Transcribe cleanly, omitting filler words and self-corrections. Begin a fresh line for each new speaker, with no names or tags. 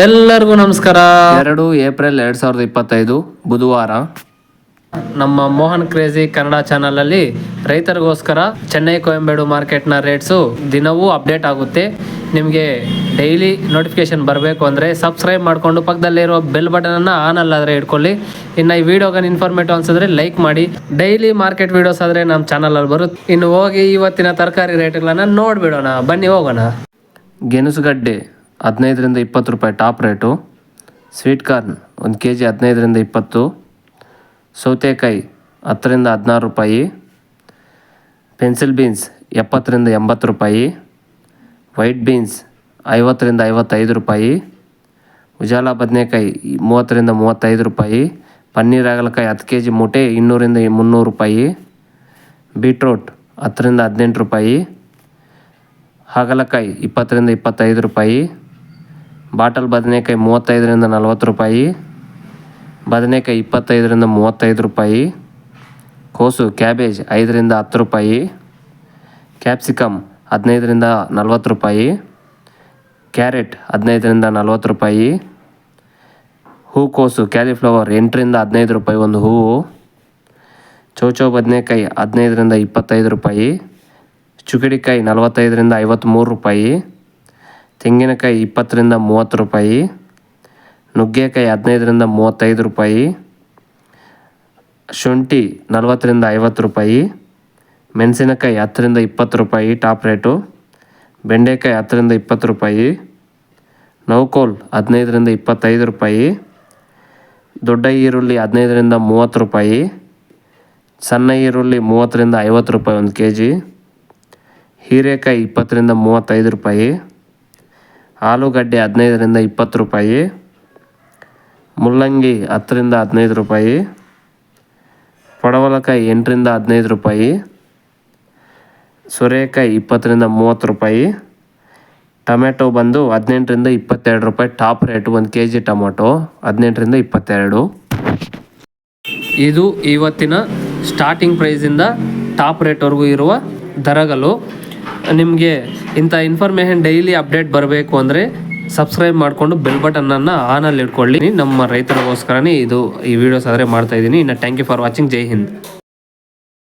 ಎಲ್ಲರಿಗೂ ನಮಸ್ಕಾರ.
2 ಏಪ್ರಿಲ್ 2025 ಬುಧವಾರ.
ನಮ್ಮ ಮೋಹನ್ ಕ್ರೇಜಿ ಕನ್ನಡ ಚಾನಲಲ್ಲಿ ರೈತರಿಗೋಸ್ಕರ ಚೆನ್ನೈ ಕೊಯಂಬೇಡು ಮಾರ್ಕೆಟ್ನ ರೇಟ್ಸು ದಿನವೂ ಅಪ್ಡೇಟ್ ಆಗುತ್ತೆ. ನಿಮಗೆ ಡೈಲಿ ನೋಟಿಫಿಕೇಶನ್ ಬರಬೇಕು ಅಂದರೆ ಸಬ್ಸ್ಕ್ರೈಬ್ ಮಾಡಿಕೊಂಡು ಪಕ್ಕದಲ್ಲಿರೋ ಬೆಲ್ ಬಟನನ್ನು ಆನ್ ಅಲ್ಲಾದರೆ ಇಟ್ಕೊಳ್ಳಿ. ಇನ್ನು ಈ ವಿಡಿಯೋಗೆ ಇನ್ಫಾರ್ಮೇಟಿವ್ ಅನ್ಸಿದ್ರೆ ಲೈಕ್ ಮಾಡಿ. ಡೈಲಿ ಮಾರ್ಕೆಟ್ ವಿಡಿಯೋಸ್ ಆದರೆ ನಮ್ಮ ಚಾನಲಲ್ಲಿ ಬರುತ್ತೆ. ಇನ್ನು ಹೋಗಿ ಇವತ್ತಿನ ತರಕಾರಿ ರೇಟ್ಗಳನ್ನು ನೋಡಿಬಿಡೋಣ, ಬನ್ನಿ ಹೋಗೋಣ.
ಗೆಣಸುಗಡ್ಡೆ 15ರಿಂದ 20 ರೂಪಾಯಿ top rate. Sweet corn 1 kg 15ರಿಂದ 20. ಸೌತೆಕಾಯಿ 10ರಿಂದ 16 ರೂಪಾಯಿ. ಪೆನ್ಸಿಲ್ ಬೀನ್ಸ್ 70ರಿಂದ 80 ರೂಪಾಯಿ. ವೈಟ್ ಬೀನ್ಸ್ 50ರಿಂದ 55 ರೂಪಾಯಿ. ಉಜಾಲ ಬದನೆಕಾಯಿ 30ರಿಂದ 35 ರೂಪಾಯಿ. ಪನ್ನೀರ್ ಹಾಗಲಕಾಯಿ 10 kg ಮೂಟೆ 200ರಿಂದ 300 ರೂಪಾಯಿ. ಬೀಟ್ರೋಟ್ 10ರಿಂದ 18 ರೂಪಾಯಿ. ಹಾಗಲಕಾಯಿ 20ರಿಂದ 25 ರೂಪಾಯಿ. ಬಾಟಲ್ ಬದನೆಕಾಯಿ 35ರಿಂದ 40 ರೂಪಾಯಿ. ಬದನೆಕಾಯಿ 25ರಿಂದ 35 ರೂಪಾಯಿ. ಕೋಸು ಕ್ಯಾಬೇಜ್ 5ರಿಂದ 10 ರೂಪಾಯಿ. ಕ್ಯಾಪ್ಸಿಕಮ್ 15ರಿಂದ 40 ರೂಪಾಯಿ. ಕ್ಯಾರೆಟ್ 15ರಿಂದ 40 ರೂಪಾಯಿ. ಹೂಕೋಸು ಕ್ಯಾಲಿಫ್ಲವರ್ 8ರಿಂದ 15 ರೂಪಾಯಿ ಒಂದು ಹೂವು. ಚೌಚೌ ಬದನೆಕಾಯಿ 15ರಿಂದ 25 ರೂಪಾಯಿ. ಚುಕ್ಕಡಿಕಾಯಿ 45ರಿಂದ 53 ರೂಪಾಯಿ. ತೆಂಗಿನಕಾಯಿ 20ರಿಂದ 30 ರೂಪಾಯಿ. ನುಗ್ಗೆಕಾಯಿ 15ರಿಂದ 35 ರೂಪಾಯಿ. ಶುಂಠಿ 40ರಿಂದ 50 ರೂಪಾಯಿ. ಮೆಣಸಿನಕಾಯಿ 10ರಿಂದ 20 ರೂಪಾಯಿ ಟಾಪ್ ರೇಟು. ಬೆಂಡೆಕಾಯಿ 10ರಿಂದ 20 ರೂಪಾಯಿ. ನೌಕೋಲ್ 15ರಿಂದ 25 ರೂಪಾಯಿ. ದೊಡ್ಡ ಈರುಳ್ಳಿ 15ರಿಂದ 30 ರೂಪಾಯಿ. ಸಣ್ಣ ಈರುಳ್ಳಿ 30ರಿಂದ 50 ರೂಪಾಯಿ 1 kg. ಹೀರೆಕಾಯಿ 20ರಿಂದ 35 ರೂಪಾಯಿ. ಆಲೂಗಡ್ಡೆ 15ರಿಂದ 20 ರೂಪಾಯಿ. ಮುಲ್ಲಂಗಿ 10ರಿಂದ 15 ರೂಪಾಯಿ. ಪಡವಲಕಾಯಿ 8ರಿಂದ 15 ರೂಪಾಯಿ. ಸೋರೆಕಾಯಿ 20ರಿಂದ 30 ರೂಪಾಯಿ. ಟೊಮೆಟೊ ಬಂದು 18ರಿಂದ 22 ರೂಪಾಯಿ ಟಾಪ್ ರೇಟು. 1 kg ಟೊಮೊಟೊ 18ರಿಂದ 22.
ಇದು ಇವತ್ತಿನ ಸ್ಟಾರ್ಟಿಂಗ್ ಪ್ರೈಸಿಂದ ಟಾಪ್ ರೇಟ್ವರೆಗೂ ಇರುವ ದರಗಳು. ನಿಮಗೆ ಇಂಥ ಇನ್ಫಾರ್ಮೇಷನ್ ಡೈಲಿ ಅಪ್ಡೇಟ್ ಬರಬೇಕು ಅಂದರೆ ಸಬ್ಸ್ಕ್ರೈಬ್ ಮಾಡಿಕೊಂಡು ಬೆಲ್ ಬಟನನ್ನು ಆನಲ್ಲಿ ಇಟ್ಕೊಳ್ಳಿ. ನಮ್ಮ ರೈತರಿಗೋಸ್ಕರನೇ ಈ ವಿಡಿಯೋಸ್ ಆದರೆ ಮಾಡ್ತಾಯಿದ್ದೀನಿ. ಇನ್ನು ಥ್ಯಾಂಕ್ ಯು ಫಾರ್ ವಾಚಿಂಗ್. ಜೈ ಹಿಂದ್.